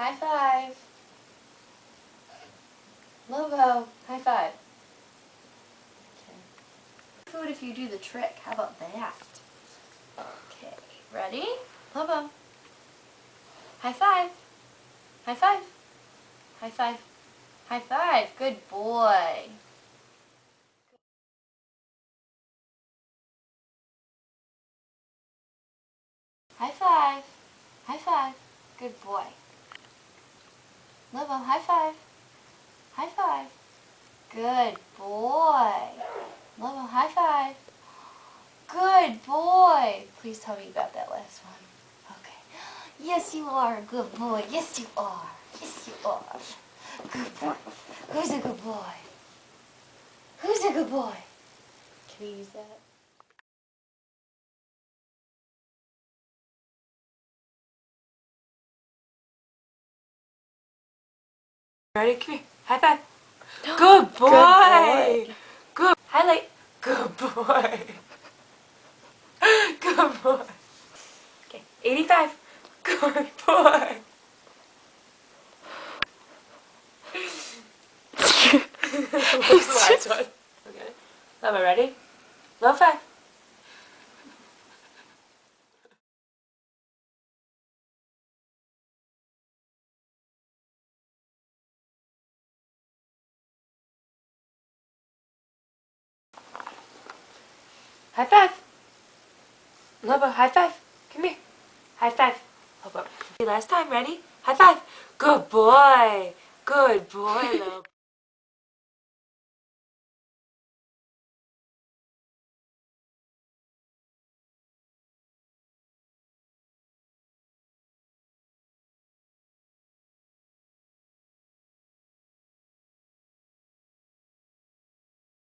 High five. Lobo, high five. Okay. Food if you do the trick. How about that? Okay, ready? Lobo. High five. High five. High five. High five. Good boy. High five. High five. Good boy. Lobo, high five. High five. Good boy. Lobo, high five. Good boy. Please tell me about that last one. Okay. Yes, you are a good boy. Yes, you are. Yes, you are. Good boy. Who's a good boy? Who's a good boy? Can we use that? Ready? Come here. High five. Good boy. Good boy. Good. Highlight. Good boy. Good boy. Okay. 85. Good boy. Last one. Okay. Lama, ready? Low five. High five. Lobo, high five. Come here. High five. Lobo. Last time, ready? High five. Good boy. Good boy, Lobo.